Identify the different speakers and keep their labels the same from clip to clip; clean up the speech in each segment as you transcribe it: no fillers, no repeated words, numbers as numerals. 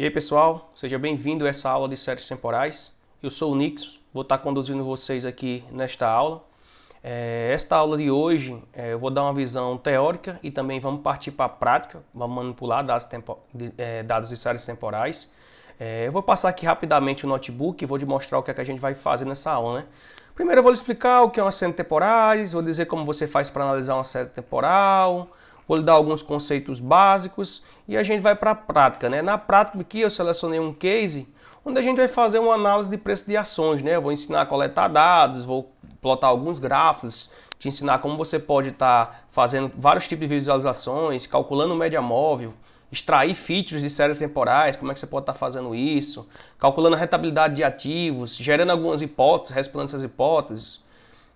Speaker 1: E aí pessoal, seja bem-vindo a essa aula de séries temporais. Eu sou o Nix, vou estar conduzindo vocês aqui nesta aula. Esta aula de hoje eu vou dar uma visão teórica e também vamos partir para a prática, vamos manipular dados de séries temporais. Eu vou passar aqui rapidamente o notebook e vou te mostrar o que é que a gente vai fazer nessa aula, né? Primeiro eu vou lhe explicar o que é uma série temporais, vou dizer como você faz para analisar uma série temporal, vou lhe dar alguns conceitos básicos e a gente vai para a prática, né? Na prática aqui eu selecionei um case onde a gente vai fazer uma análise de preço de ações, né? Eu vou ensinar a coletar dados, vou plotar alguns gráficos, te ensinar como você pode estar fazendo vários tipos de visualizações, calculando média móvel, extrair features de séries temporais, como é que você pode estar fazendo isso, calculando a rentabilidade de ativos, gerando algumas hipóteses, respondendo essas hipóteses.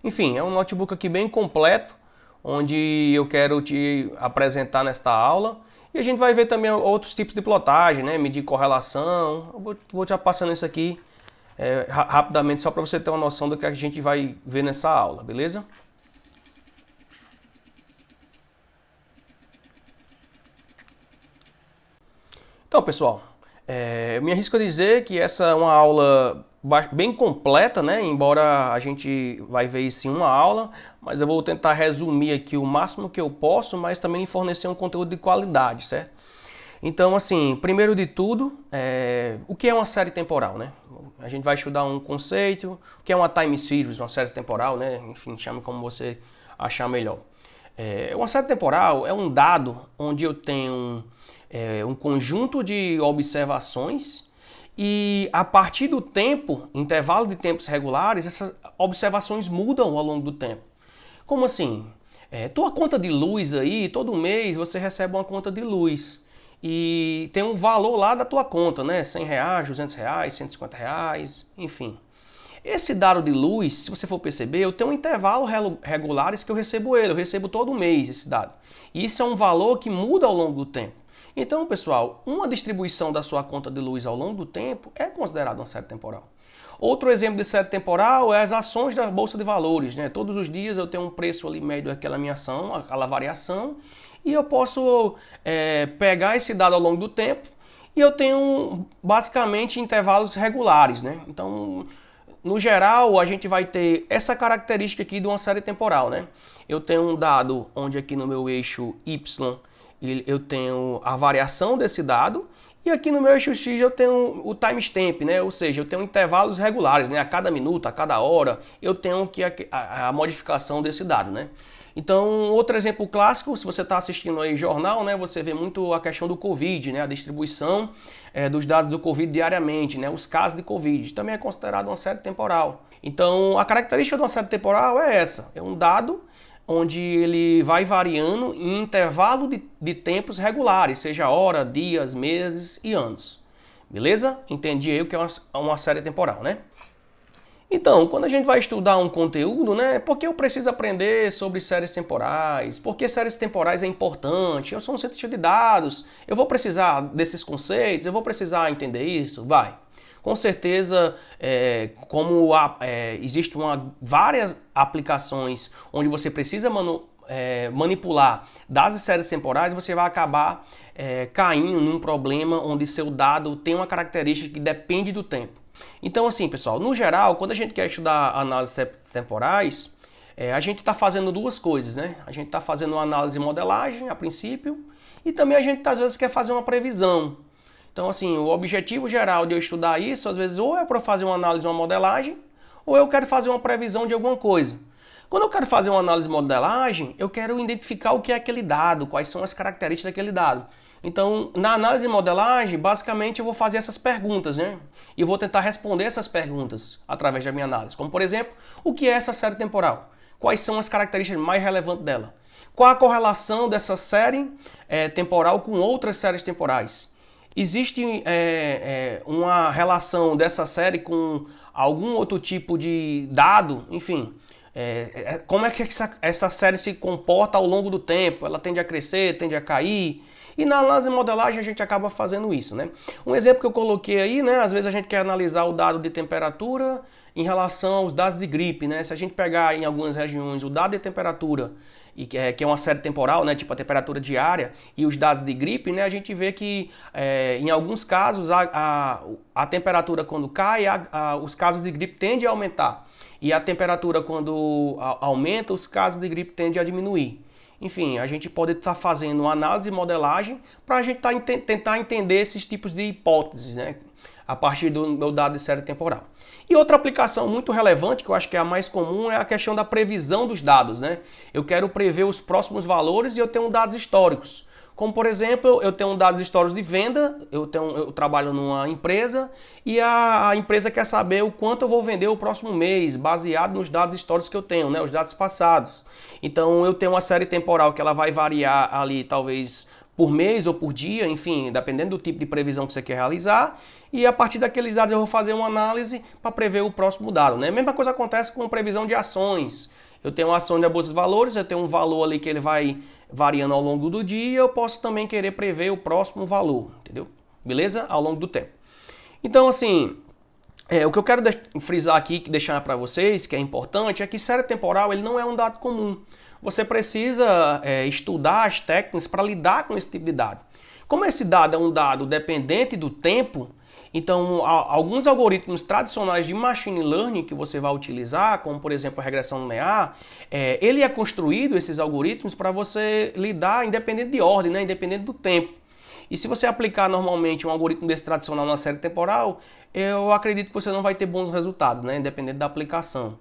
Speaker 1: Enfim, é um notebook aqui bem completo, onde eu quero te apresentar nesta aula. E a gente vai ver também outros tipos de plotagem, né? Medir correlação. Eu vou te passando isso aqui rapidamente, só para você ter uma noção do que a gente vai ver nessa aula, beleza? Então, pessoal, eu me arrisco a dizer que essa é uma aula bem completa, né? Embora a gente vai ver isso em uma aula, mas eu vou tentar resumir aqui o máximo que eu posso, mas também fornecer um conteúdo de qualidade, certo? Então, assim, primeiro de tudo, o que é uma série temporal, né? A gente vai estudar um conceito, o que é uma time series, uma série temporal, né? Enfim, chame como você achar melhor. Uma série temporal é um dado onde eu tenho um conjunto de observações e a partir do tempo, intervalo de tempos regulares, essas observações mudam ao longo do tempo. Como assim? Tua conta de luz aí, todo mês você recebe uma conta de luz e tem um valor lá da tua conta, né? R$100, R$200, R$150, enfim. Esse dado de luz, se você for perceber, eu tenho um intervalo regulares que eu recebo todo mês esse dado. E isso é um valor que muda ao longo do tempo. Então, pessoal, uma distribuição da sua conta de luz ao longo do tempo é considerada uma série temporal. Outro exemplo de série temporal é as ações da Bolsa de Valores, né? Todos os dias eu tenho um preço ali médio daquela minha ação, aquela variação, e eu posso pegar esse dado ao longo do tempo e eu tenho basicamente intervalos regulares, né? Então, no geral, a gente vai ter essa característica aqui de uma série temporal, né? Eu tenho um dado onde aqui no meu eixo Y eu tenho a variação desse dado e aqui no meu eixo X eu tenho o timestamp, né? Ou seja, eu tenho intervalos regulares, né? A cada minuto, a cada hora, eu tenho que a modificação desse dado, né? Então, outro exemplo clássico, se você está assistindo aí jornal, né, você vê muito a questão do Covid, né, a distribuição dos dados do Covid diariamente, né, os casos de Covid, também é considerado uma série temporal. Então, a característica de uma série temporal é essa, é um dado onde ele vai variando em intervalo de tempos regulares, seja hora, dias, meses e anos. Beleza? Entendi aí o que é uma série temporal, né? Então, quando a gente vai estudar um conteúdo, né, por que eu preciso aprender sobre séries temporais? Por que séries temporais é importante? Eu sou um cientista de dados, eu vou precisar desses conceitos, eu vou precisar entender isso? Vai. Com certeza, existem várias aplicações onde você precisa manipular dados de séries temporais, você vai acabar caindo num problema onde seu dado tem uma característica que depende do tempo. Então, assim, pessoal, no geral, quando a gente quer estudar análises temporais, a gente está fazendo duas coisas, né? A gente está fazendo uma análise e modelagem, a princípio, e também a gente, às vezes, quer fazer uma previsão. Então, assim, o objetivo geral de eu estudar isso, às vezes, ou é para fazer uma análise e uma modelagem, ou eu quero fazer uma previsão de alguma coisa. Quando eu quero fazer uma análise e modelagem, eu quero identificar o que é aquele dado, quais são as características daquele dado. Então, na análise e modelagem, basicamente eu vou fazer essas perguntas, né? E eu vou tentar responder essas perguntas através da minha análise. Como, por exemplo, o que é essa série temporal? Quais são as características mais relevantes dela? Qual a correlação dessa série temporal com outras séries temporais? Existe uma relação dessa série com algum outro tipo de dado? Enfim, como é que essa série se comporta ao longo do tempo? Ela tende a crescer, tende a cair? E na análise de modelagem a gente acaba fazendo isso, né? Um exemplo que eu coloquei aí, né? Às vezes a gente quer analisar o dado de temperatura em relação aos dados de gripe, né? Se a gente pegar em algumas regiões o dado de temperatura, que é uma série temporal, né? Tipo a temperatura diária, e os dados de gripe, né? A gente vê que em alguns casos a temperatura quando cai, os casos de gripe tendem a aumentar. E a temperatura quando aumenta, os casos de gripe tendem a diminuir. Enfim, a gente pode estar fazendo uma análise e modelagem para a gente tentar entender esses tipos de hipóteses, né? A partir do meu dado de série temporal. E outra aplicação muito relevante, que eu acho que é a mais comum, é a questão da previsão dos dados, né? Eu quero prever os próximos valores e eu tenho dados históricos. Como, por exemplo, eu tenho dados históricos de venda, eu trabalho numa empresa e a empresa quer saber o quanto eu vou vender o próximo mês, baseado nos dados históricos que eu tenho, né, os dados passados. Então, eu tenho uma série temporal que ela vai variar ali, talvez por mês ou por dia, enfim, dependendo do tipo de previsão que você quer realizar. E a partir daqueles dados eu vou fazer uma análise para prever o próximo dado, né? A mesma coisa acontece com previsão de ações. Eu tenho uma ação da Bolsa de Valores, eu tenho um valor ali que ele vai variando ao longo do dia, eu posso também querer prever o próximo valor, entendeu? Beleza? Ao longo do tempo. Então, assim, o que eu quero frisar aqui, deixar para vocês, que é importante, é que série temporal ele não é um dado comum. Você precisa estudar as técnicas para lidar com esse tipo de dado. Como esse dado é um dado dependente do tempo, então alguns algoritmos tradicionais de machine learning que você vai utilizar, como por exemplo a regressão linear, ele é construído, esses algoritmos, para você lidar independente de ordem, né, independente do tempo. E se você aplicar normalmente um algoritmo desse tradicional na série temporal, eu acredito que você não vai ter bons resultados, né, independente da aplicação.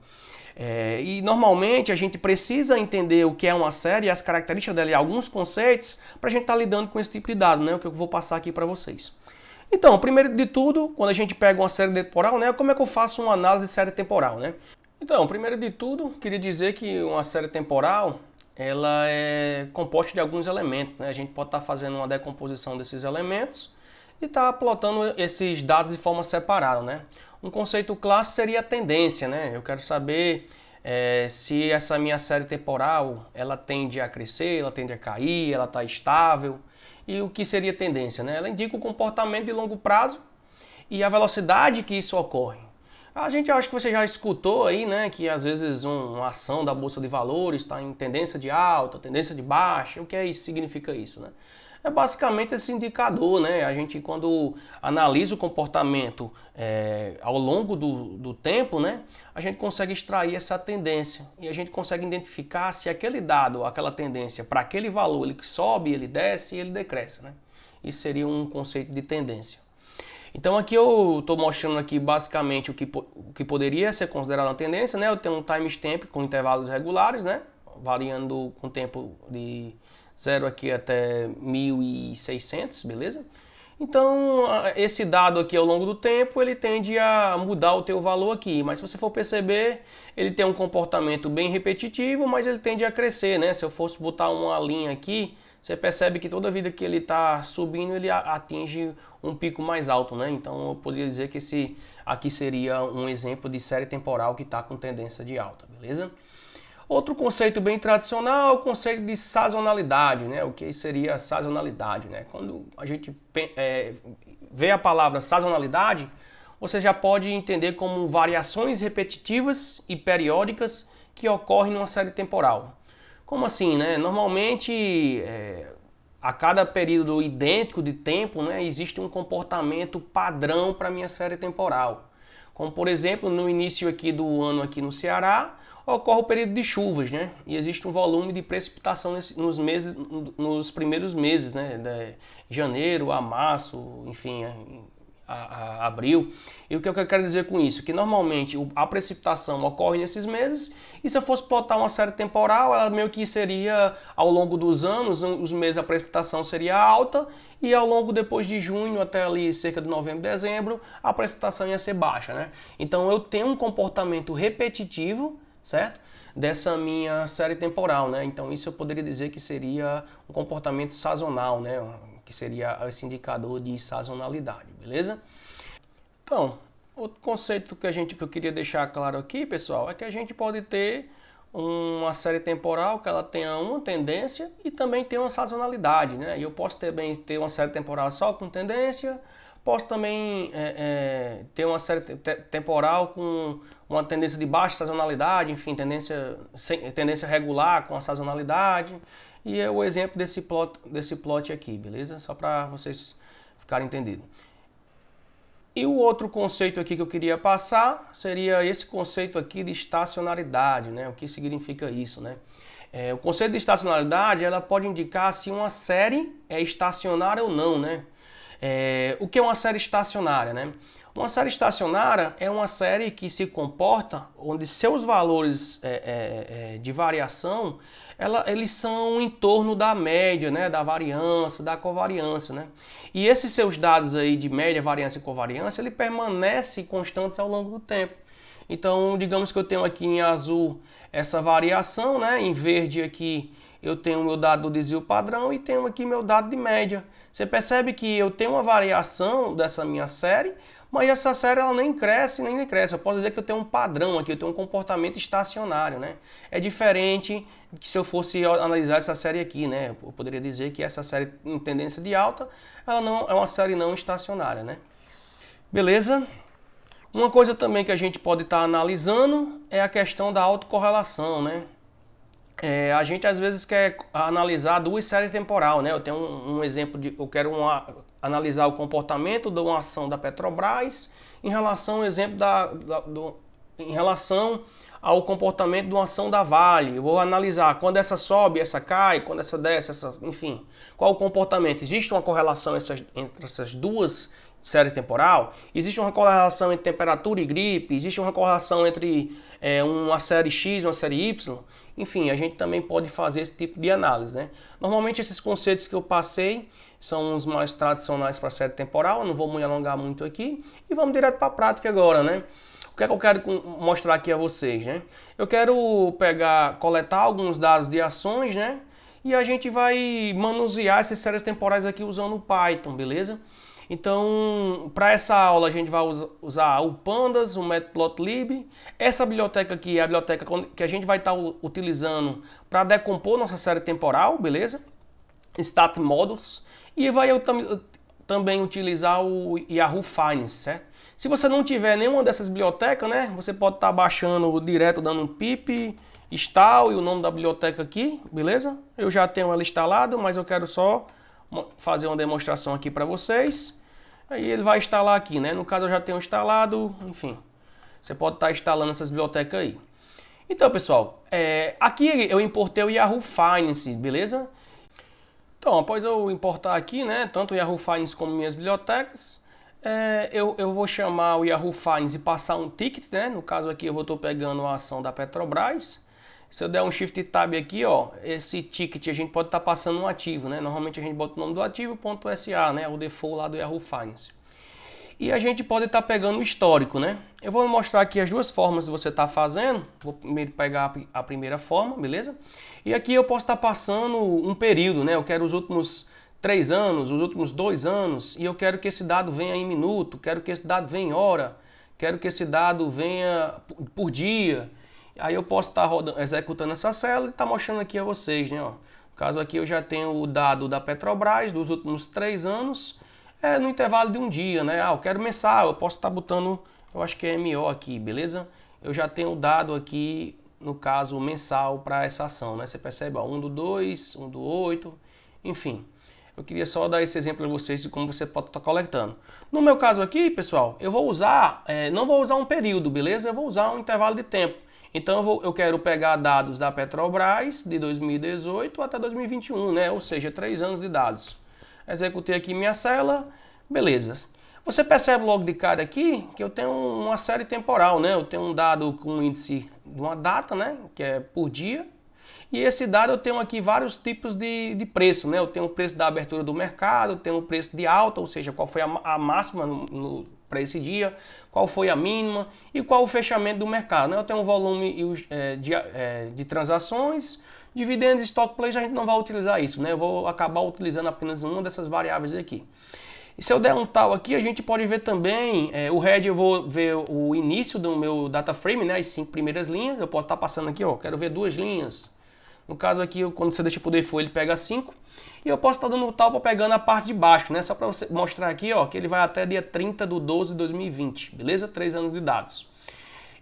Speaker 1: E normalmente a gente precisa entender o que é uma série, as características dela e alguns conceitos para a gente estar lidando com esse tipo de dado, né? O que eu vou passar aqui para vocês. Então, primeiro de tudo, quando a gente pega uma série temporal, né? Como é que eu faço uma análise de série temporal, né? Então, primeiro de tudo, queria dizer que uma série temporal ela é composta de alguns elementos, né? A gente pode estar fazendo uma decomposição desses elementos e estar plotando esses dados de forma separada, né? Um conceito clássico seria a tendência, né? Eu quero saber se essa minha série temporal ela tende a crescer, ela tende a cair, ela está estável. E o que seria tendência, né? Ela indica o comportamento de longo prazo e a velocidade que isso ocorre. A gente acho que você já escutou aí, né, que às vezes uma ação da Bolsa de Valores está em tendência de alta, tendência de baixa. O que é isso? Significa isso, né? É basicamente esse indicador, né? A gente quando analisa o comportamento ao longo do tempo, né? A gente consegue extrair essa tendência e a gente consegue identificar se aquele dado, aquela tendência para aquele valor, ele sobe, ele desce e ele decresce, né? Isso seria um conceito de tendência. Então aqui eu estou mostrando aqui basicamente o que poderia ser considerado uma tendência, né? Eu tenho um timestamp com intervalos regulares, né? Variando com tempo de 0 aqui até 1600, beleza? Então, esse dado aqui ao longo do tempo, ele tende a mudar o teu valor aqui. Mas se você for perceber, ele tem um comportamento bem repetitivo, mas ele tende a crescer, né? Se eu fosse botar uma linha aqui, você percebe que toda vida que ele está subindo, ele atinge um pico mais alto, né? Então, eu poderia dizer que esse aqui seria um exemplo de série temporal que está com tendência de alta, beleza? Outro conceito bem tradicional é o conceito de sazonalidade, né? O que seria a sazonalidade, né? Quando a gente vê a palavra sazonalidade, você já pode entender como variações repetitivas e periódicas que ocorrem numa série temporal. Como assim, né? Normalmente, a cada período idêntico de tempo, né, existe um comportamento padrão para a minha série temporal. Como, por exemplo, no início aqui do ano aqui no Ceará, ocorre o período de chuvas, né? E existe um volume de precipitação nos primeiros meses, né? De janeiro a março, enfim, a abril. E o que eu quero dizer com isso? Que normalmente a precipitação ocorre nesses meses e se eu fosse plotar uma série temporal, ela meio que seria ao longo dos anos, os meses a precipitação seria alta e ao longo depois de junho até ali cerca de novembro, dezembro, a precipitação ia ser baixa, né? Então eu tenho um comportamento repetitivo, certo? Dessa minha série temporal, né? Então isso eu poderia dizer que seria um comportamento sazonal, né? Que seria esse indicador de sazonalidade, beleza? Então, outro conceito que eu queria deixar claro aqui, pessoal, é que a gente pode ter uma série temporal que ela tenha uma tendência e também tem uma sazonalidade, né? E eu posso também ter uma série temporal só com tendência, posso também ter uma série temporal com uma tendência de baixa sazonalidade, enfim, tendência regular com a sazonalidade. E é o exemplo desse plot aqui, beleza? Só para vocês ficarem entendidos. E o outro conceito aqui que eu queria passar seria esse conceito aqui de estacionalidade, né? O que significa isso, né? O conceito de estacionalidade, ela pode indicar se uma série é estacionária ou não, né? O que é uma série estacionária, né? Uma série estacionária é uma série que se comporta onde seus valores de variação eles são em torno da média, né, da variância, da covariância, né? E esses seus dados aí de média, variância e covariância, ele permanecem constantes ao longo do tempo. Então, digamos que eu tenho aqui em azul essa variação, né? Em verde aqui eu tenho o meu dado do desvio padrão e tenho aqui meu dado de média. Você percebe que eu tenho uma variação dessa minha série, mas essa série ela nem cresce, nem decresce. Eu posso dizer que eu tenho um padrão aqui, eu tenho um comportamento estacionário, né? É diferente que se eu fosse analisar essa série aqui, né? Eu poderia dizer que essa série em tendência de alta, ela não é uma série não estacionária, né? Beleza? Uma coisa também que a gente pode estar analisando é a questão da autocorrelação, né? A gente às vezes quer analisar duas séries temporal, né? Eu tenho um exemplo de, eu quero analisar o comportamento de uma ação da Petrobras em relação ao exemplo em relação ao comportamento de uma ação da Vale. Eu vou analisar quando essa sobe, essa cai, quando essa desce, enfim, qual o comportamento? Existe uma correlação entre essas duas séries temporal? Existe uma correlação entre temperatura e gripe? Existe uma correlação entre uma série X e uma série Y? Enfim, a gente também pode fazer esse tipo de análise, né? Normalmente esses conceitos que eu passei são os mais tradicionais para a série temporal, eu não vou me alongar muito aqui. E vamos direto para a prática agora, né? O que é que eu quero mostrar aqui a vocês, né? Eu quero coletar alguns dados de ações, né? E a gente vai manusear essas séries temporais aqui usando o Python, beleza? Então, para essa aula a gente vai usar o Pandas, o Matplotlib. Essa biblioteca aqui é a biblioteca que a gente vai estar utilizando para decompor nossa série temporal, beleza? StatModels. E vai também utilizar o Yahoo Finance, certo? Se você não tiver nenhuma dessas bibliotecas, né, você pode estar baixando direto, dando um pip, install e o nome da biblioteca aqui, beleza? Eu já tenho ela instalada, mas eu quero só fazer uma demonstração aqui para vocês. Aí ele vai instalar aqui, né? No caso eu já tenho instalado, enfim. Você pode estar instalando essas bibliotecas aí. Então, pessoal, aqui eu importei o Yahoo Finance, beleza? Então, após eu importar aqui, né, tanto o Yahoo Finance como minhas bibliotecas, eu vou chamar o Yahoo Finance e passar um ticket, né? No caso aqui eu estou pegando a ação da Petrobras. Se eu der um Shift Tab aqui, ó, esse ticket a gente pode estar passando um ativo, né? Normalmente a gente bota o nome do ativo, .sa, né? O default lá do Yahoo Finance. E a gente pode estar pegando o histórico, né? Eu vou mostrar aqui as duas formas de você estar fazendo. Vou primeiro pegar a primeira forma, beleza? E aqui eu posso estar passando um período, né? Eu quero os últimos 3 anos, os últimos 2 anos, e eu quero que esse dado venha em minuto, quero que esse dado venha em hora, quero que esse dado venha por dia. Aí eu posso estar executando essa célula e estar mostrando aqui a vocês, né? Ó. No caso aqui eu já tenho o dado da Petrobras dos últimos 3 anos, no intervalo de um dia, né? Eu quero mensal, eu posso estar botando, eu acho que é MO aqui, beleza? Eu já tenho o dado aqui, no caso mensal, para essa ação, né? Você percebe, ó, 1 do 2, 1 do 8, enfim. Eu queria só dar esse exemplo para vocês de como você pode estar coletando. No meu caso aqui, pessoal, eu vou usar, não vou usar um período, beleza? Eu vou usar um intervalo de tempo. Então eu quero pegar dados da Petrobras de 2018 até 2021, né? Ou seja, 3 anos de dados. Executei aqui minha célula, beleza. Você percebe logo de cara aqui que eu tenho uma série temporal, né? Eu tenho um dado com um índice de uma data, né? Que é por dia. E esse dado eu tenho aqui vários tipos de preço, né? Eu tenho o preço da abertura do mercado, eu tenho o preço de alta, ou seja, qual foi a máxima para esse dia, qual foi a mínima e qual o fechamento do mercado, né? Eu tenho um volume de transações, dividendos e stock place, a gente não vai utilizar isso, né? Eu vou acabar utilizando apenas uma dessas variáveis aqui. E se eu der um tal aqui, a gente pode ver também, o head eu vou ver o início do meu data frame, né, as 5 primeiras linhas. Eu posso estar passando aqui, ó, quero ver 2 linhas. No caso aqui, quando você deixa por default, ele pega 5. E eu posso estar dando um tal para pegando a parte de baixo, né, só para você mostrar aqui, ó, que ele vai até dia 30/12/2020, beleza? 3 anos de dados.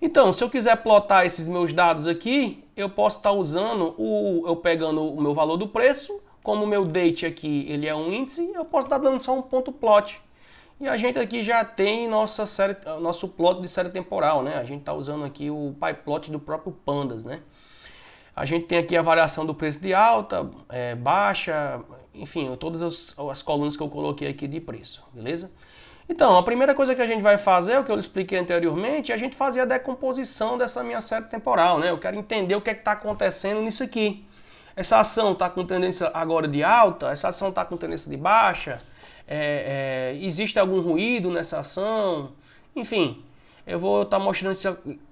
Speaker 1: Então, se eu quiser plotar esses meus dados aqui, eu posso estar usando, eu pegando o meu valor do preço, como o meu date aqui ele é um índice, eu posso estar dando só um ponto plot. E a gente aqui já tem nosso plot de série temporal, né? A gente está usando aqui o pyplot do próprio Pandas, né? A gente tem aqui a variação do preço de alta, baixa, enfim, todas as colunas que eu coloquei aqui de preço, beleza? Então, a primeira coisa que a gente vai fazer, o que eu expliquei anteriormente, é a gente fazer a decomposição dessa minha série temporal, né? Eu quero entender o que é que está acontecendo nisso aqui. Essa ação está com tendência agora de alta, essa ação está com tendência de baixa, existe algum ruído nessa ação, enfim, eu vou estar mostrando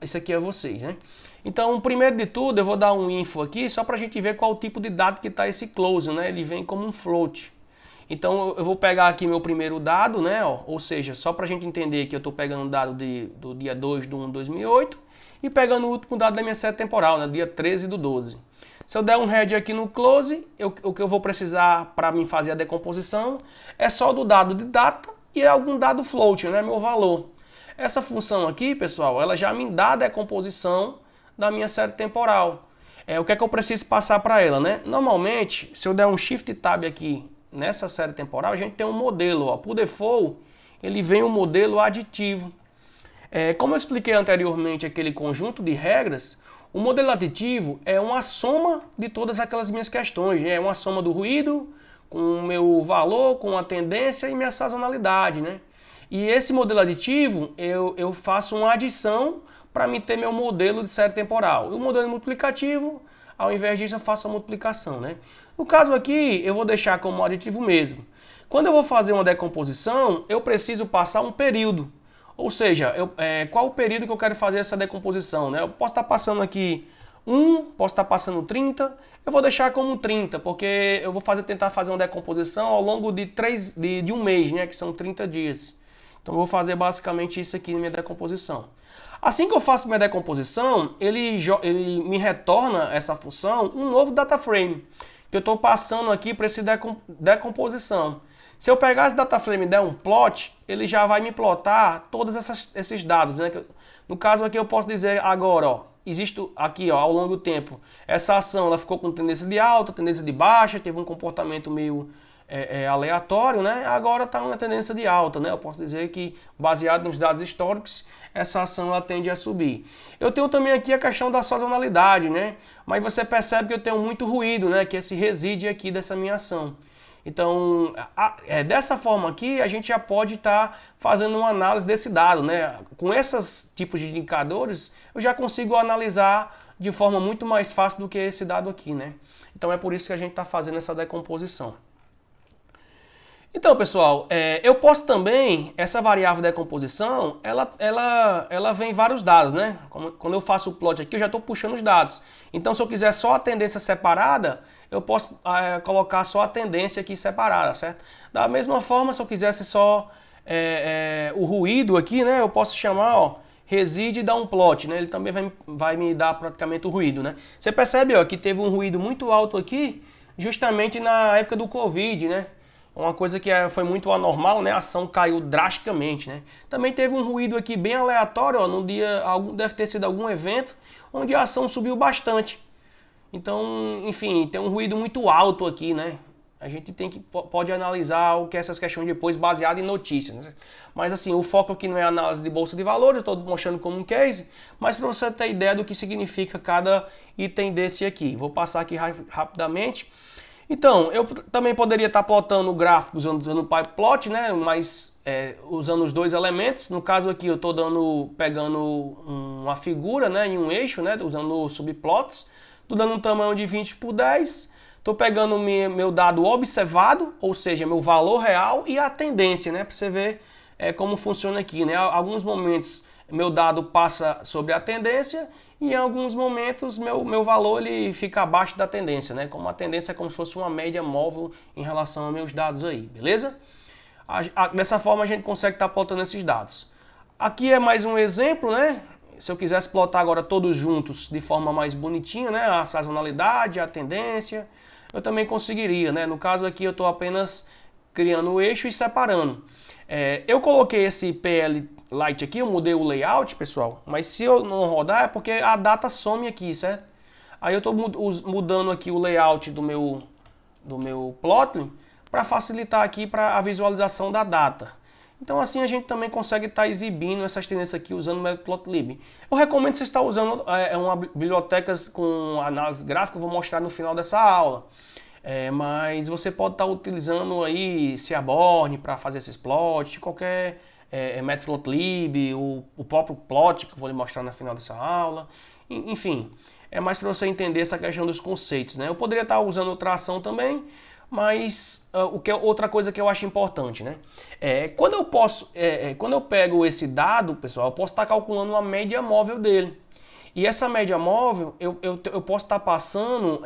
Speaker 1: isso aqui a vocês, né? Então, primeiro de tudo, eu vou dar um info aqui, só para a gente ver qual o tipo de dado que está esse close, né? Ele vem como um float. Então, eu vou pegar aqui meu primeiro dado, né? Ou seja, só para a gente entender que eu estou pegando o dado do dia 2/1/2008 e pegando o último dado da minha série temporal, né? Dia 13/12. Se eu der um head aqui no close, o que eu vou precisar para mim fazer a decomposição é só do dado de data e algum dado float, né, meu valor. Essa função aqui, pessoal, ela já me dá a decomposição da minha série temporal. O que é que eu preciso passar para ela, né? Normalmente, se eu der um Shift Tab aqui nessa série temporal, a gente tem um modelo, ó. Por default, ele vem um modelo aditivo. Como eu expliquei anteriormente aquele conjunto de regras, o modelo aditivo é uma soma de todas aquelas minhas questões, né? É uma soma do ruído, com o meu valor, com a tendência e minha sazonalidade, né? E esse modelo aditivo, eu faço uma adição para me ter meu modelo de série temporal. E o modelo multiplicativo, ao invés disso, eu faço a multiplicação, né? No caso aqui, eu vou deixar como aditivo mesmo. Quando eu vou fazer uma decomposição, eu preciso passar um período. Ou seja, qual o período que eu quero fazer essa decomposição, né? Eu posso estar passando aqui 1, posso estar passando 30, eu vou deixar como 30, porque eu vou tentar fazer uma decomposição ao longo de um mês, né? Que são 30 dias. Então eu vou fazer basicamente isso aqui na minha decomposição. Assim que eu faço minha decomposição, ele me retorna essa função um novo data frame, que eu estou passando aqui para essa decomposição. Se eu pegar esse data frame e der um plot, ele já vai me plotar todos esses dados, né? No caso aqui eu posso dizer agora, ó, existe aqui, ó, ao longo do tempo, essa ação ela ficou com tendência de alta, tendência de baixa, teve um comportamento meio aleatório, né? Agora está uma tendência de alta, né? Eu posso dizer que, baseado nos dados históricos, essa ação ela tende a subir. Eu tenho também aqui a questão da sazonalidade, né? Mas você percebe que eu tenho muito ruído, né? Que esse reside aqui dessa minha ação. Então, dessa forma aqui, a gente já pode estar fazendo uma análise desse dado, né? Com esses tipos de indicadores, eu já consigo analisar de forma muito mais fácil do que esse dado aqui, né? Então, é por isso que a gente está fazendo essa decomposição. Então, pessoal, eu posso também, essa variável decomposição, ela vem vários dados, né? Quando eu faço o plot aqui, eu já estou puxando os dados. Então, se eu quiser só a tendência separada, eu posso colocar só a tendência aqui separada, certo? Da mesma forma, se eu quisesse só o ruído aqui, né? Eu posso chamar, ó, reside e dar um plot, né? Ele também vai me dar praticamente o ruído, né? Você percebe, ó, que teve um ruído muito alto aqui, justamente na época do Covid, né? Uma coisa que foi muito anormal, né? A ação caiu drasticamente, né? Também teve um ruído aqui bem aleatório, ó, no dia, deve ter sido algum evento, onde a ação subiu bastante. Então, enfim, tem um ruído muito alto aqui, né? A gente pode analisar o que é essas questões depois, baseado em notícias, né? Mas assim, o foco aqui não é análise de bolsa de valores, estou mostrando como um case, mas para você ter ideia do que significa cada item desse aqui. Vou passar aqui rapidamente. Então, eu também poderia estar plotando gráficos usando o pyplot, né? Mas usando os dois elementos. No caso aqui eu estou pegando uma figura, né? Em um eixo, né? Usando subplots. Estou dando um tamanho de 20/10. Estou pegando meu dado observado, ou seja, meu valor real e a tendência, né? Para você ver como funciona aqui, né? Alguns momentos meu dado passa sobre a tendência e em alguns momentos meu valor ele fica abaixo da tendência, né? Como a tendência é como se fosse uma média móvel em relação aos meus dados aí, beleza? Dessa forma a gente consegue estar plotando esses dados. Aqui é mais um exemplo, né? Se eu quisesse plotar agora todos juntos de forma mais bonitinha, né? A sazonalidade, a tendência, eu também conseguiria, né? No caso aqui eu estou apenas criando o eixo e separando. Eu coloquei esse PL Lite aqui, eu mudei o layout, pessoal, mas se eu não rodar é porque a data some aqui, certo? Aí eu estou mudando aqui o layout do meu Plotly para facilitar aqui para a visualização da data. Então assim a gente também consegue estar exibindo essas tendências aqui usando o Matplotlib. Eu recomendo você estar usando uma biblioteca com análise gráfica, eu vou mostrar no final dessa aula. Mas você pode estar utilizando aí Seaborn para fazer esses plots, qualquer Matplotlib, o próprio plot que eu vou lhe mostrar no final dessa aula. Enfim, é mais para você entender essa questão dos conceitos, né? Eu poderia estar usando tração também, mas outra coisa que eu acho importante, né? Quando eu pego esse dado, pessoal, eu posso estar calculando uma média móvel dele. E essa média móvel, eu posso estar passando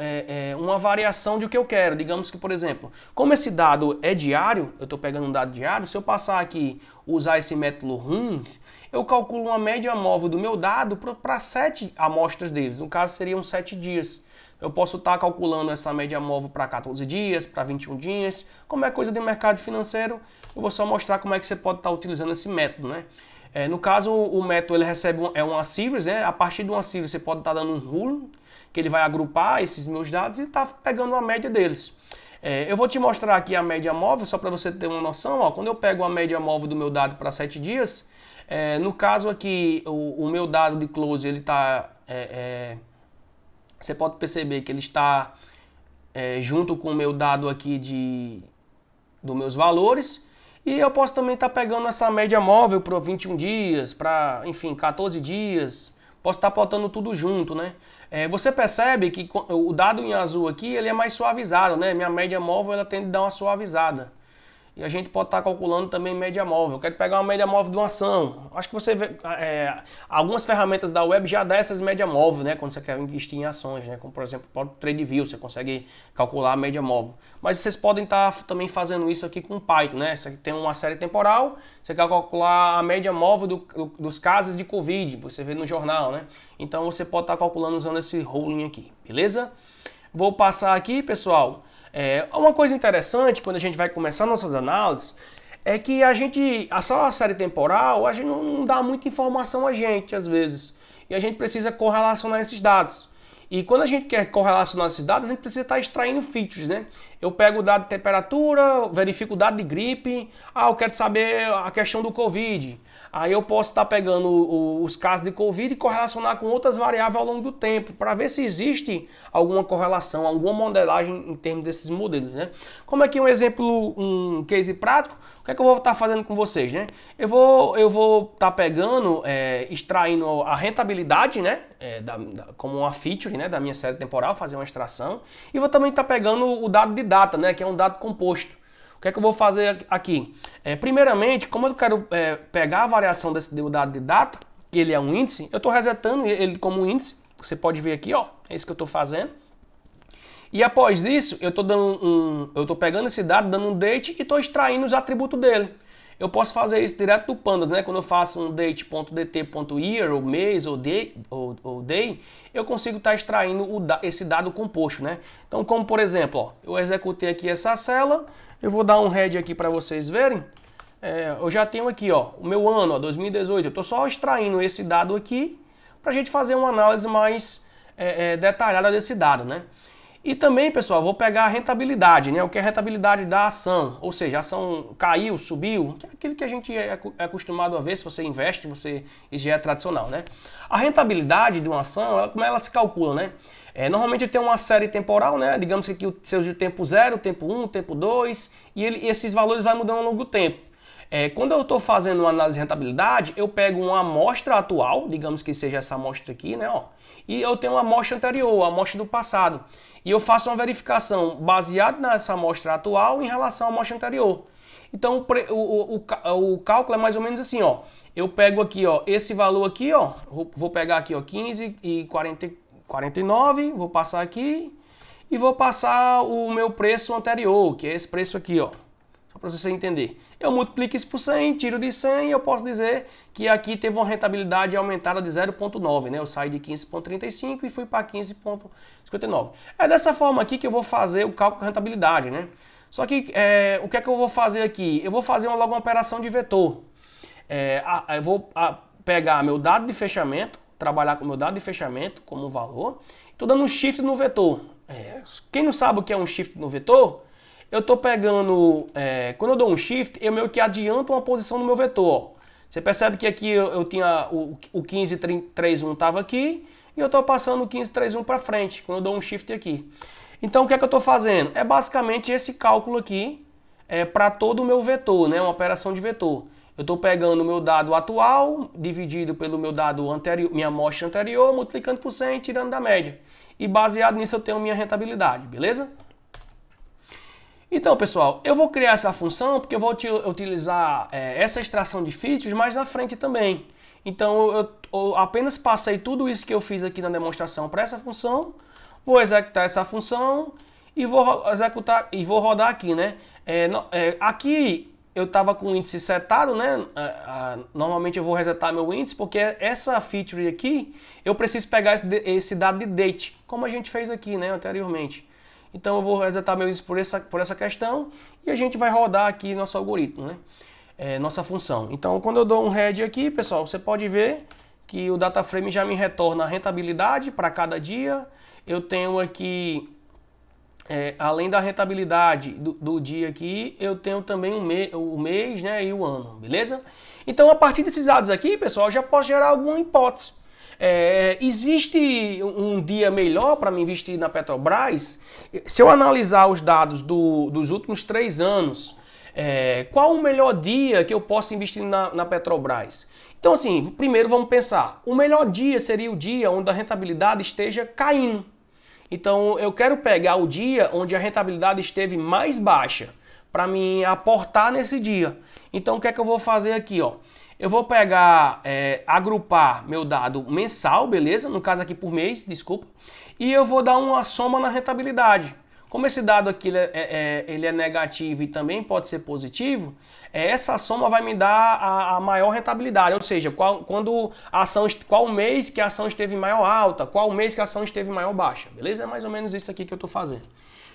Speaker 1: uma variação de o que eu quero. Digamos que, por exemplo, como esse dado é diário, eu estou pegando um dado diário, se eu passar aqui, usar esse método RUN, eu calculo uma média móvel do meu dado para 7 amostras deles. No caso, seriam 7 dias. Eu posso estar calculando essa média móvel para 14 dias, para 21 dias. Como é coisa de mercado financeiro, eu vou só mostrar como é que você pode estar utilizando esse método, né? No caso, o método ele recebe uma series, né? A partir de uma series você pode estar dando um rule, que ele vai agrupar esses meus dados e está pegando a média deles. Eu vou te mostrar aqui a média móvel, só para você ter uma noção. Ó, quando eu pego a média móvel do meu dado para 7 dias, no caso aqui, o meu dado de close, ele está... você pode perceber que ele está junto com o meu dado aqui dos meus valores. E eu posso também estar pegando essa média móvel para 21 dias, para, enfim, 14 dias. Posso estar plotando tudo junto, né? Você percebe que o dado em azul aqui, ele é mais suavizado, né? Minha média móvel, ela tende a dar uma suavizada. E a gente pode estar calculando também média móvel. Eu quero pegar uma média móvel de uma ação. Acho que você vê, algumas ferramentas da web já dão essas média móvel, né? Quando você quer investir em ações, né? Como por exemplo, o TradingView, você consegue calcular a média móvel. Mas vocês podem estar também fazendo isso aqui com Python, né? Você tem uma série temporal, você quer calcular a média móvel dos casos de Covid, você vê no jornal, né? Então você pode estar calculando usando esse rolling aqui, beleza? Vou passar aqui, pessoal. Uma coisa interessante quando a gente vai começar nossas análises é que só a série temporal, a gente não dá muita informação a gente, às vezes. E a gente precisa correlacionar esses dados. E quando a gente quer correlacionar esses dados, a gente precisa estar extraindo features, né? Eu pego o dado de temperatura, verifico o dado de gripe, eu quero saber a questão do Covid. Aí eu posso estar pegando os casos de Covid e correlacionar com outras variáveis ao longo do tempo, para ver se existe alguma correlação, alguma modelagem em termos desses modelos, né? Como aqui um exemplo, um case prático, o que é que eu vou estar fazendo com vocês, né? Eu vou estar pegando, extraindo a rentabilidade, né? Como uma feature, né? Da minha série temporal, fazer uma extração. E vou também estar pegando o dado de data, né? Que é um dado composto. O que é que eu vou fazer aqui? Primeiramente, como eu quero pegar a variação do dado de data, que ele é um índice, eu estou resetando ele como um índice. Você pode ver aqui, ó, é isso que eu estou fazendo. E após isso, eu estou pegando esse dado, dando um date e estou extraindo os atributos dele. Eu posso fazer isso direto do Pandas, né? Quando eu faço um date.dt.year, ou mês, ou day, eu consigo estar extraindo esse dado composto, né? Então, como por exemplo, ó, eu executei aqui essa célula, eu vou dar um head aqui para vocês verem. Eu já tenho aqui, ó, o meu ano, ó, 2018. Eu estou só extraindo esse dado aqui para a gente fazer uma análise mais detalhada desse dado, né? E também, pessoal, vou pegar a rentabilidade, né? O que é a rentabilidade da ação, ou seja, a ação caiu, subiu, que é aquilo que a gente é acostumado a ver se você investe, isso já é tradicional, né? A rentabilidade de uma ação, como ela se calcula, né? Normalmente tem uma série temporal, né? Digamos que aqui seja o tempo 0, tempo 1, tempo 2, e esses valores vão mudando ao longo do tempo. Quando eu estou fazendo uma análise de rentabilidade, eu pego uma amostra atual, digamos que seja essa amostra aqui, né? Ó, e eu tenho uma amostra anterior, a amostra do passado. E eu faço uma verificação baseada nessa amostra atual em relação à amostra anterior. Então o cálculo é mais ou menos assim, ó. Eu pego aqui, ó, esse valor aqui, ó, vou pegar aqui, ó, 15 e 49, vou passar aqui e vou passar o meu preço anterior, que é esse preço aqui, ó. só para você entender. Eu multiplico isso por 100, tiro de 100 e eu posso dizer que aqui teve uma rentabilidade aumentada de 0,9, né? Eu saí de 15,35 e fui para 15,59. É dessa forma aqui que eu vou fazer o cálculo da rentabilidade, né? Só que o que é que eu vou fazer aqui? Eu vou fazer logo uma operação de vetor. Eu vou pegar meu dado de fechamento, trabalhar com meu dado de fechamento como valor. Estou dando um shift no vetor. Quem não sabe o que é um shift no vetor, eu estou pegando, quando eu dou um shift, eu meio que adianto uma posição no meu vetor. Ó. Você percebe que aqui eu tinha o 15,31 estava aqui e eu estou passando o 15,31 para frente, quando eu dou um shift aqui. Então o que é que eu estou fazendo? É basicamente esse cálculo aqui para todo o meu vetor, né? Uma operação de vetor. Eu estou pegando o meu dado atual, dividido pelo meu dado anterior, minha amostra anterior, multiplicando por 100 e tirando da média. E baseado nisso eu tenho minha rentabilidade, beleza? Então, pessoal, eu vou criar essa função porque eu vou utilizar essa extração de features mais na frente também. Então, eu apenas passei tudo isso que eu fiz aqui na demonstração para essa função, vou executar essa função e vou executar e vou rodar aqui, né? Aqui eu estava com o índice setado, né? Normalmente eu vou resetar meu índice, porque essa feature aqui, eu preciso pegar esse dado de date, como a gente fez aqui, né, anteriormente. Então eu vou resetar meu índice por essa questão e a gente vai rodar aqui nosso algoritmo, né? Nossa função. Então quando eu dou um head aqui, pessoal, você pode ver que o data frame já me retorna a rentabilidade para cada dia. Eu tenho aqui... além da rentabilidade do dia aqui, eu tenho também o mês, né, e o ano, beleza? Então, a partir desses dados aqui, pessoal, eu já posso gerar alguma hipótese. Existe um dia melhor para me investir na Petrobras? Se eu analisar os dados dos últimos 3 anos, qual o melhor dia que eu posso investir na Petrobras? Então, assim, primeiro vamos pensar. O melhor dia seria o dia onde a rentabilidade esteja caindo. Então eu quero pegar o dia onde a rentabilidade esteve mais baixa para me aportar nesse dia. Então o que é que eu vou fazer aqui? Ó? Eu vou pegar, agrupar meu dado mensal, beleza? No caso aqui por mês, desculpa. E eu vou dar uma soma na rentabilidade. Como esse dado aqui ele é negativo e também pode ser positivo, essa soma vai me dar a maior rentabilidade, ou seja, qual mês que a ação esteve maior alta, qual mês que a ação esteve maior baixa, beleza? É mais ou menos isso aqui que eu estou fazendo.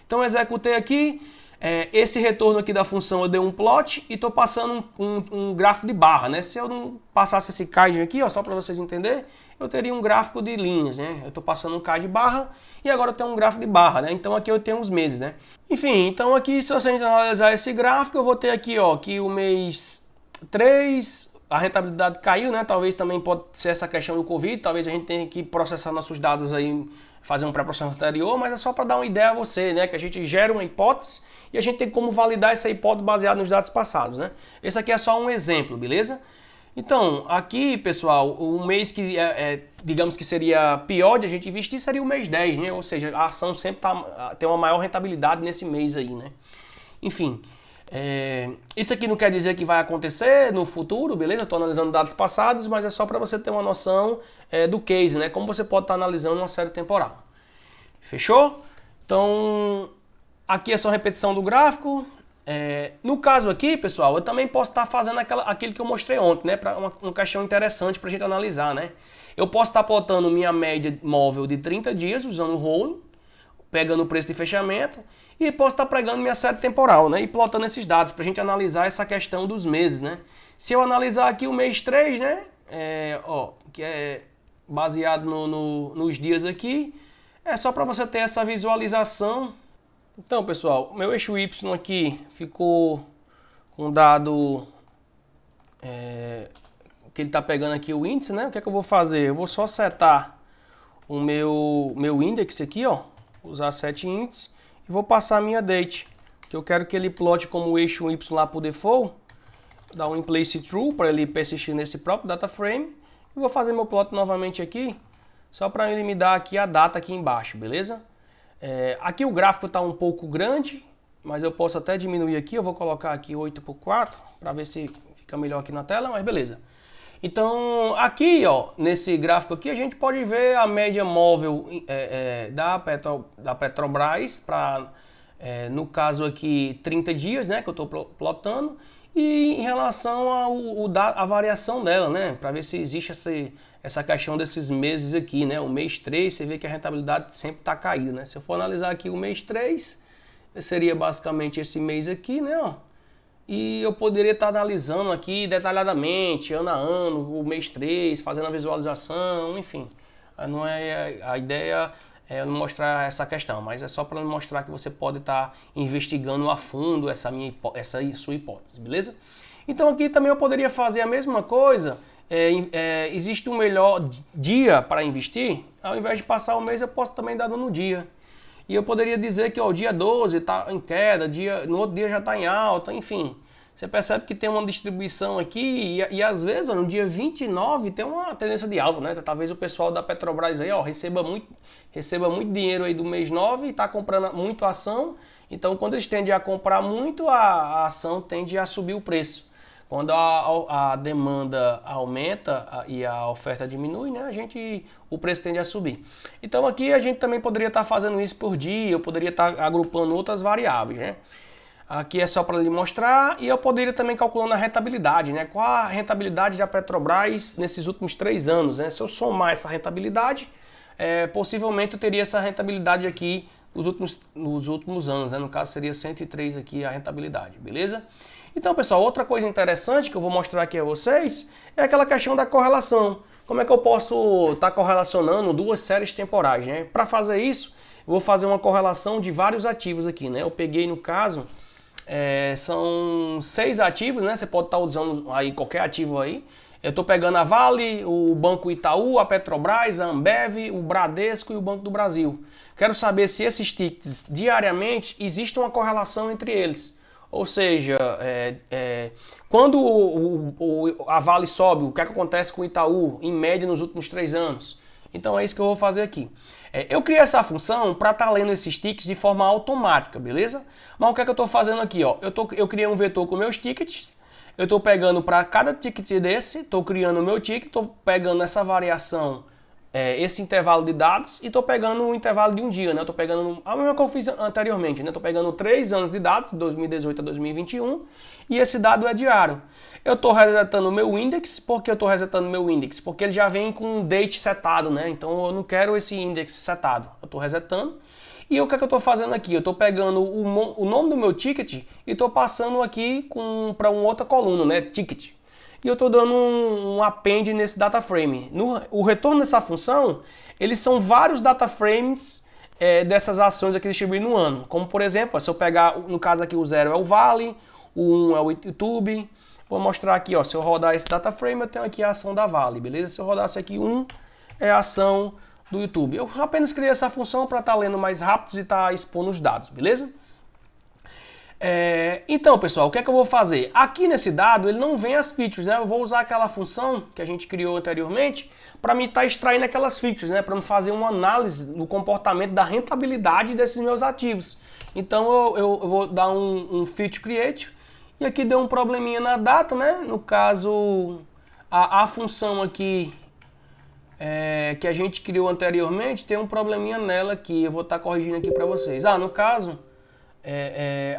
Speaker 1: Então eu executei aqui, esse retorno aqui da função eu dei um plot e estou passando um gráfico de barra, né? Se eu não passasse esse card aqui, ó, só para vocês entenderem, eu teria um gráfico de linhas, né? Eu estou passando um card de barra e agora eu tenho um gráfico de barra, né? Então aqui eu tenho os meses, né? Enfim, então aqui se você analisar esse gráfico, eu vou ter aqui, ó, que o mês 3, a rentabilidade caiu, né? Talvez também pode ser essa questão do Covid, talvez a gente tenha que processar nossos dados aí, fazer um pré-processamento anterior, mas é só para dar uma ideia a você, né? Que a gente gera uma hipótese e a gente tem como validar essa hipótese baseada nos dados passados, né? Esse aqui é só um exemplo, beleza? Então, aqui, pessoal, o mês que, digamos que seria pior de a gente investir seria o mês 10, né? Ou seja, a ação sempre tem uma maior rentabilidade nesse mês aí, né? Enfim, isso aqui não quer dizer que vai acontecer no futuro, beleza? Estou analisando dados passados, mas é só para você ter uma noção do case, né? Como você pode estar analisando uma série temporal. Fechou? Então, aqui é só repetição do gráfico. No caso aqui, pessoal, eu também posso estar fazendo aquilo que eu mostrei ontem, né? Para uma questão interessante para a gente analisar, né? Eu posso estar plotando minha média móvel de 30 dias usando o rolling, pegando o preço de fechamento, e posso estar pegando minha série temporal, né? E plotando esses dados para a gente analisar essa questão dos meses, né? Se eu analisar aqui o mês 3, né? Que é baseado nos dias aqui, é só para você ter essa visualização. Então, pessoal, meu eixo Y aqui ficou com o dado que ele está pegando aqui o índice, né? O que é que eu vou fazer? Eu vou só setar o meu index aqui, ó, usar set índice e vou passar a minha date, que eu quero que ele plote como o eixo Y lá por default, dar um in place true para ele persistir nesse próprio data frame e vou fazer meu plot novamente aqui, só para ele me dar aqui a data aqui embaixo, beleza? Aqui o gráfico está um pouco grande, mas eu posso até diminuir aqui, eu vou colocar aqui 8x4 para ver se fica melhor aqui na tela, mas beleza. Então aqui, ó, nesse gráfico aqui a gente pode ver a média móvel da Petrobras para no caso aqui 30 dias, né, que eu estou plotando, e em relação à variação dela, né, para ver se existe essa questão desses meses aqui, né, o mês 3, você vê que a rentabilidade sempre está caída, né, se eu for analisar aqui o mês 3, seria basicamente esse mês aqui, né, ó, e eu poderia estar analisando aqui detalhadamente, ano a ano, o mês 3, fazendo a visualização, enfim, não é a ideia. Não mostrar essa questão, mas é só para mostrar que você pode estar investigando a fundo essa sua hipótese, beleza? Então aqui também eu poderia fazer a mesma coisa, existe um melhor dia para investir, ao invés de passar o mês eu posso também dar no dia. E eu poderia dizer que o dia 12 está em queda, no outro dia já está em alta, enfim. Você percebe que tem uma distribuição aqui e às vezes no dia 29 tem uma tendência de alta, né? Talvez o pessoal da Petrobras aí, ó, receba muito dinheiro aí do mês 9 e está comprando muito ação. Então quando eles tendem a comprar muito, a ação tende a subir o preço. Quando a demanda aumenta e a oferta diminui, né, o preço tende a subir. Então aqui a gente também poderia estar fazendo isso por dia, eu poderia estar agrupando outras variáveis, né? Aqui é só para lhe mostrar e eu poderia também calculando a rentabilidade, né? Qual a rentabilidade da Petrobras nesses últimos 3 anos, né? Se eu somar essa rentabilidade, possivelmente eu teria essa rentabilidade aqui nos últimos anos, né? No caso seria 103 aqui a rentabilidade, beleza? Então, pessoal, outra coisa interessante que eu vou mostrar aqui a vocês é aquela questão da correlação. Como é que eu posso estar correlacionando duas séries temporais, né? Para fazer isso, eu vou fazer uma correlação de vários ativos aqui, né? Eu peguei, no caso, são 6 ativos, né? Você pode estar usando aí qualquer ativo aí. Eu estou pegando a Vale, o Banco Itaú, a Petrobras, a Ambev, o Bradesco e o Banco do Brasil. Quero saber se esses tickets diariamente existe uma correlação entre eles. Ou seja, quando a Vale sobe, o que acontece com o Itaú, em média, nos últimos 3 anos? Então é isso que eu vou fazer aqui. Eu criei essa função para estar lendo esses tickets de forma automática, beleza? Mas o que é que eu estou fazendo aqui? Ó? Eu criei um vetor com meus tickets, eu estou pegando para cada ticket desse, estou criando o meu ticket, estou pegando essa variação, esse intervalo de dados e estou pegando o intervalo de um dia, né? Estou pegando a mesma que eu fiz anteriormente, né? Estou pegando 3 anos de dados, de 2018 a 2021, e esse dado é diário. Eu estou resetando o meu index. Por que eu estou resetando o meu index? Porque ele já vem com um date setado, né? Então eu não quero esse index setado. Eu estou resetando. E o que é que eu estou fazendo aqui? Eu estou pegando o nome do meu ticket e estou passando aqui para uma outra coluna, né? Ticket. E eu estou dando um append nesse data frame. O retorno dessa função, eles são vários data frames dessas ações aqui distribuídas no ano. Como por exemplo, se eu pegar, no caso aqui o 0 é o Vale, o 1 é o YouTube. Vou mostrar aqui, ó, se eu rodar esse data frame, eu tenho aqui a ação da Vale, beleza? Se eu rodasse aqui 1, é a ação do YouTube. Eu apenas criei essa função para estar lendo mais rápido e estar expondo os dados, beleza? Então, pessoal, o que é que eu vou fazer? Aqui nesse dado, ele não vem as features, né? Eu vou usar aquela função que a gente criou anteriormente para me estar extraindo aquelas features, né? Para me fazer uma análise do comportamento da rentabilidade desses meus ativos. Então, eu vou dar um feature create. E aqui deu um probleminha na data, né? No caso, a função aqui que a gente criou anteriormente tem um probleminha nela aqui. Eu vou estar corrigindo aqui para vocês. No caso,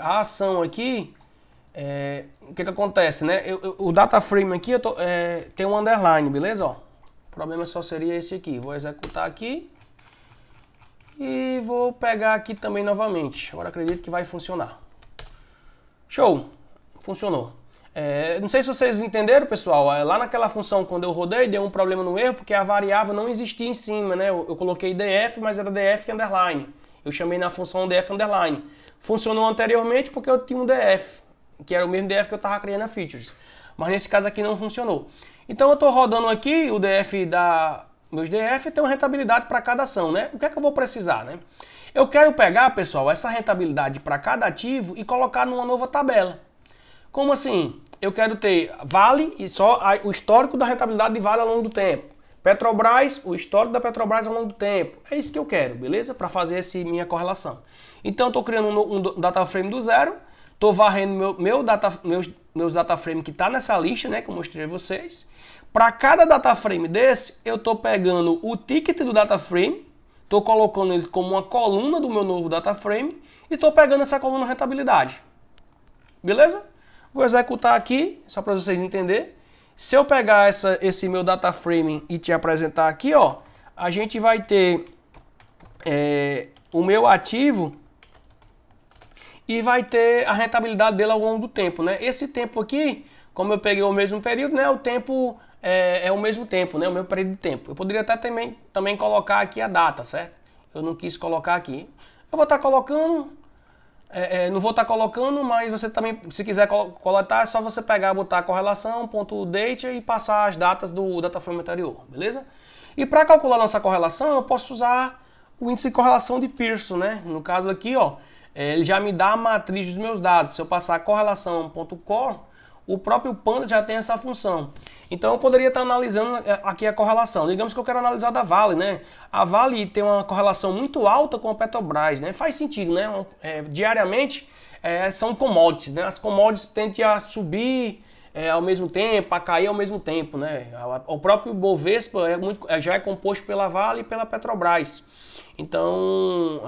Speaker 1: a ação aqui, o que acontece, né? O data frame aqui tem um underline, beleza? Ó, o problema só seria esse aqui. Vou executar aqui e vou pegar aqui também novamente. Agora acredito que vai funcionar. Show! Funcionou. Não sei se vocês entenderam, pessoal. Lá naquela função, quando eu rodei, deu um problema no erro, porque a variável não existia em cima, né? Eu coloquei df, mas era df underline. Eu chamei na função df underline. Funcionou anteriormente porque eu tinha um df, que era o mesmo df que eu estava criando a features. Mas nesse caso aqui não funcionou. Então eu estou rodando aqui o df meus df tem uma rentabilidade para cada ação, né? O que é que eu vou precisar, né? Eu quero pegar, pessoal, essa rentabilidade para cada ativo e colocar numa nova tabela. Como assim? Eu quero ter Vale e só o histórico da rentabilidade de Vale ao longo do tempo. Petrobras, o histórico da Petrobras ao longo do tempo. É isso que eu quero, beleza? Para fazer essa minha correlação. Então, eu estou criando um data frame do 0. Estou varrendo meus data frame que está nessa lista, né? Que eu mostrei a vocês. Para cada data frame desse, eu estou pegando o ticket do data frame. estou colocando ele como uma coluna do meu novo data frame e estou pegando essa coluna rentabilidade. Beleza? Vou executar aqui, só para vocês entenderem. Se eu pegar esse meu data frame e te apresentar aqui, ó, a gente vai ter o meu ativo e vai ter a rentabilidade dele ao longo do tempo, né? Esse tempo aqui, como eu peguei o mesmo período, né? O tempo é o mesmo tempo, né? O meu período de tempo. Eu poderia até também colocar aqui a data, certo? Eu não quis colocar aqui. Eu vou estar colocando, não vou estar colocando, mas você também, se quiser coletar, é só você pegar, botar a correlação, ponto date e passar as datas do data frame anterior, beleza? E para calcular nossa correlação, eu posso usar o índice de correlação de Pearson, né? No caso aqui, ó, ele já me dá a matriz dos meus dados. Se eu passar correlação.core, o próprio Pandas já tem essa função. Então eu poderia estar analisando aqui a correlação. Digamos que eu quero analisar da Vale, né? A Vale tem uma correlação muito alta com a Petrobras, né? Faz sentido, né? Diariamente são commodities, né? As commodities tendem a subir ao mesmo tempo, a cair ao mesmo tempo, né? O próprio Bovespa já é composto pela Vale e pela Petrobras. Então,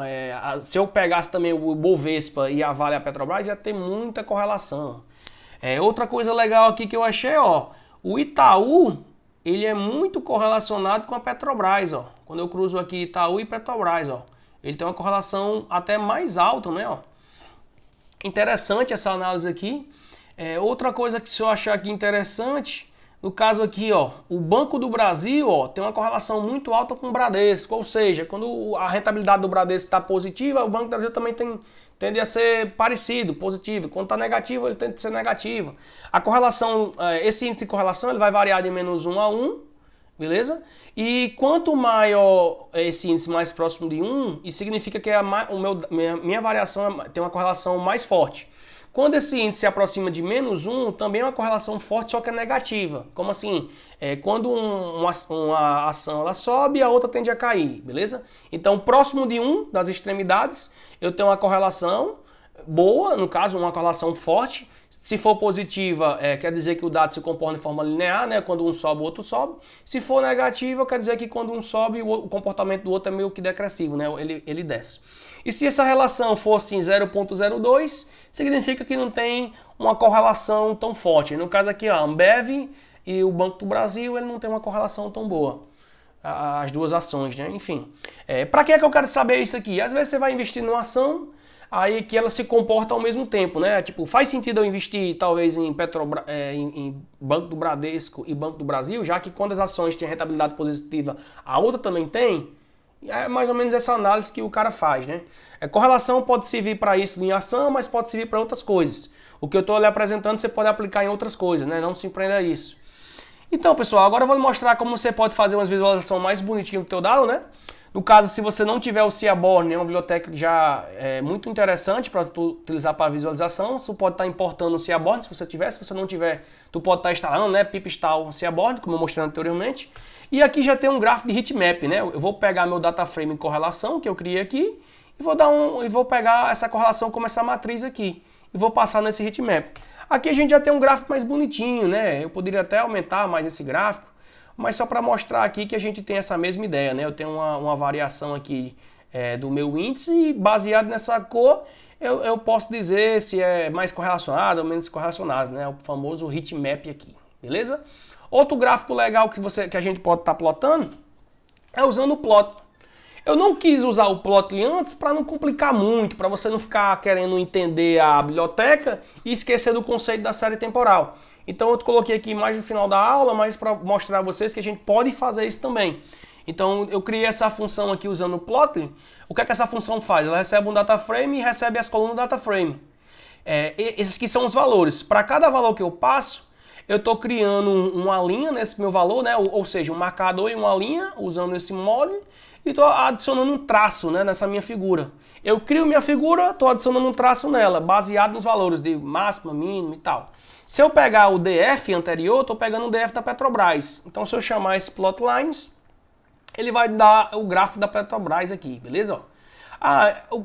Speaker 1: se eu pegasse também o Bovespa e a Vale e a Petrobras, ia ter muita correlação. Outra coisa legal aqui que eu achei, ó, o Itaú, ele é muito correlacionado com a Petrobras, ó. Quando eu cruzo aqui Itaú e Petrobras, ó, ele tem uma correlação até mais alta, né, ó. Interessante essa análise aqui. Outra coisa que se eu achar aqui interessante, no caso aqui, ó, o Banco do Brasil, ó, tem uma correlação muito alta com o Bradesco, ou seja, quando a rentabilidade do Bradesco está positiva, o Banco do Brasil também tende a ser parecido, positivo. Quando está negativo, ele tende a ser negativo. A correlação, esse índice de correlação, ele vai variar de menos 1 a 1, beleza? E quanto maior esse índice mais próximo de 1, isso significa que minha variação tem uma correlação mais forte. Quando esse índice se aproxima de menos 1, também é uma correlação forte, só que é negativa. Como assim? Quando uma ação ela sobe, a outra tende a cair, beleza? Então, próximo de 1 das extremidades, eu tenho uma correlação boa, no caso, uma correlação forte. Se for positiva, quer dizer que o dado se comporta de forma linear, né? Quando um sobe, o outro sobe. Se for negativa, quer dizer que quando um sobe, o comportamento do outro é meio que decrescivo, né? Ele desce. E se essa relação for assim 0,02, significa que não tem uma correlação tão forte. No caso aqui, a Ambev e o Banco do Brasil, ele não tem uma correlação tão boa. As duas ações, né? Enfim. Para que é que eu quero saber isso aqui? Às vezes você vai investir numa ação, aí que ela se comporta ao mesmo tempo, né? Tipo, faz sentido eu investir talvez em Petrobras, em Banco do Bradesco e Banco do Brasil, já que quando as ações têm rentabilidade positiva, a outra também tem. É mais ou menos essa análise que o cara faz, né? Correlação pode servir para isso em ação, mas pode servir para outras coisas. O que eu estou lhe apresentando você pode aplicar em outras coisas, né? Não se prenda a isso. Então, pessoal, agora eu vou mostrar como você pode fazer uma visualização mais bonitinha do teu dado, né? No caso, se você não tiver o Seaborn, é uma biblioteca que já é muito interessante para tu utilizar para visualização. Você pode estar importando o Seaborn, se você tiver. Se você não tiver, tu pode estar instalando, né? Pip install Seaborn, como eu mostrei anteriormente. E aqui já tem um gráfico de heatmap, né? Eu vou pegar meu data frame em correlação, que eu criei aqui, e vou pegar essa correlação como essa matriz aqui. E vou passar nesse heatmap. Aqui a gente já tem um gráfico mais bonitinho, né? Eu poderia até aumentar mais esse gráfico, mas só para mostrar aqui que a gente tem essa mesma ideia, né? Eu tenho uma variação aqui do meu índice e baseado nessa cor, eu posso dizer se é mais correlacionado ou menos correlacionado, né? O famoso heatmap aqui, beleza? Outro gráfico legal que a gente pode estar plotando é usando o plot. Eu não quis usar o plot antes para não complicar muito, para você não ficar querendo entender a biblioteca e esquecer do conceito da série temporal. Então eu coloquei aqui mais no final da aula, mas para mostrar a vocês que a gente pode fazer isso também. Então eu criei essa função aqui usando o Plotly. O que é que essa função faz? Ela recebe um data frame e recebe as colunas do data frame. Esses aqui são os valores. Para cada valor que eu passo, eu estou criando uma linha nesse meu valor, né? Ou seja, um marcador e uma linha usando esse módulo e estou adicionando um traço, né, nessa minha figura. Eu crio minha figura, estou adicionando um traço nela, baseado nos valores de máxima, mínimo e tal. Se eu pegar o DF anterior, estou pegando o DF da Petrobras. Então, se eu chamar esse plotlines, ele vai dar o gráfico da Petrobras aqui, beleza?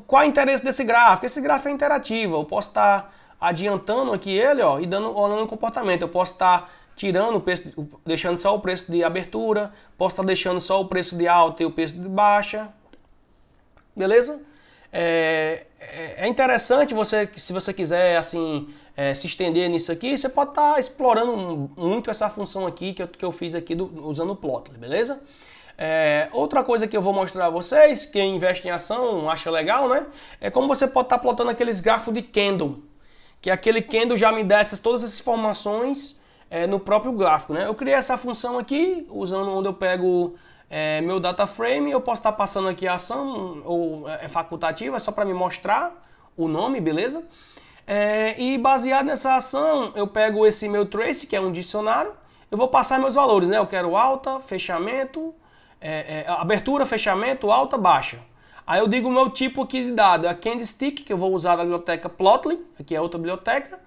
Speaker 1: Qual é o interesse desse gráfico? Esse gráfico é interativo. Eu posso estar adiantando aqui ele, ó, e olhando o comportamento. Eu posso estar tirando o preço, deixando só o preço de abertura, posso estar deixando só o preço de alta e o preço de baixa, beleza? É interessante se você quiser assim se estender nisso aqui, você pode estar explorando muito essa função aqui que eu fiz aqui usando o Plotly, beleza? Outra coisa que eu vou mostrar a vocês, quem investe em ação acha legal, né? É como você pode estar plotando aqueles gráficos de candle, que aquele candle já me dá todas essas informações no próprio gráfico, né? Eu criei essa função aqui, usando onde eu pego meu data frame, eu posso estar passando aqui a ação, ou é facultativa, é só para me mostrar o nome, beleza? E baseado nessa ação, eu pego esse meu trace, que é um dicionário, eu vou passar meus valores, né? Eu quero alta, fechamento, abertura, fechamento, alta, baixa. Aí eu digo o meu tipo aqui de dado, é a candlestick, que eu vou usar da biblioteca Plotly, aqui é outra biblioteca.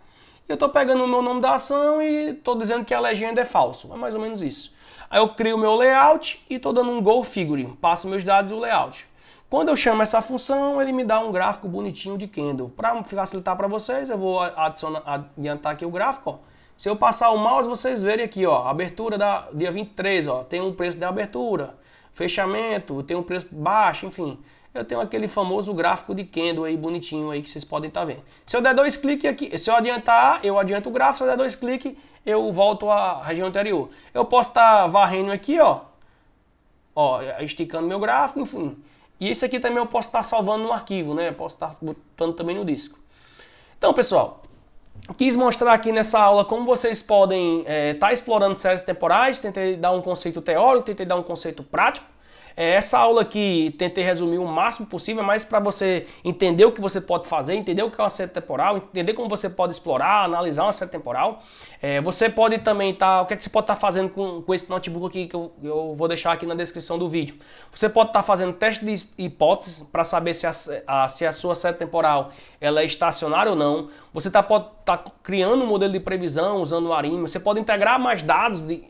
Speaker 1: E eu estou pegando o meu nome da ação e estou dizendo que a legenda é falso. É mais ou menos isso. Aí eu crio o meu layout e estou dando um go figure, passo meus dados e o layout. Quando eu chamo essa função, ele me dá um gráfico bonitinho de candle. Para facilitar para vocês, eu vou adiantar aqui o gráfico. Ó. Se eu passar o mouse, vocês verem aqui, ó, abertura da dia 23, ó, tem um preço de abertura, fechamento, tem um preço baixo, enfim. Eu tenho aquele famoso gráfico de candle aí, bonitinho aí, que vocês podem estar vendo. Se eu der dois cliques aqui, se eu adiantar, eu adianto o gráfico, se eu der dois cliques, eu volto à região anterior. Eu posso estar varrendo aqui, ó, esticando meu gráfico, enfim. E isso aqui também eu posso estar salvando no arquivo, né? Eu posso estar botando também no disco. Então, pessoal, quis mostrar aqui nessa aula como vocês podem estar explorando séries temporais, tentei dar um conceito teórico, tentei dar um conceito prático. Essa aula aqui tentei resumir o máximo possível, mas para você entender o que você pode fazer, entender o que é uma série temporal, entender como você pode explorar, analisar uma série temporal. Você pode também o que é que você pode estar fazendo com esse notebook aqui que eu vou deixar aqui na descrição do vídeo. Você pode estar fazendo teste de hipóteses para saber se a sua série temporal ela é estacionária ou não. Você pode estar criando um modelo de previsão usando o ARIMA. Você pode integrar mais dados em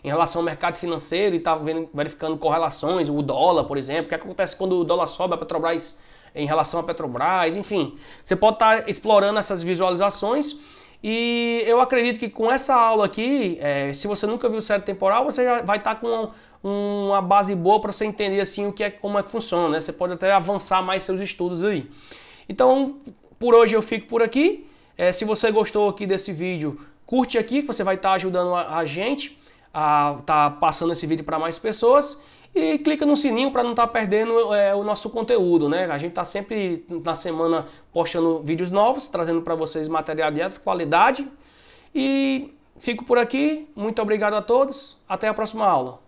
Speaker 1: relação ao mercado financeiro e estar verificando correlações, o dólar, por exemplo. O que acontece quando o dólar sobe, a Petrobras em relação à Petrobras, enfim. Você pode estar explorando essas visualizações e eu acredito que com essa aula aqui, se você nunca viu série temporal, você já vai estar com uma base boa para você entender assim como é que funciona, né? Você pode até avançar mais seus estudos aí. Então, por hoje eu fico por aqui. Se você gostou aqui desse vídeo, curte aqui que você vai estar ajudando a gente a estar passando esse vídeo para mais pessoas. E clica no sininho para não estar perdendo o nosso conteúdo, né? A gente está sempre na semana postando vídeos novos, trazendo para vocês material de alta qualidade. E fico por aqui. Muito obrigado a todos. Até a próxima aula.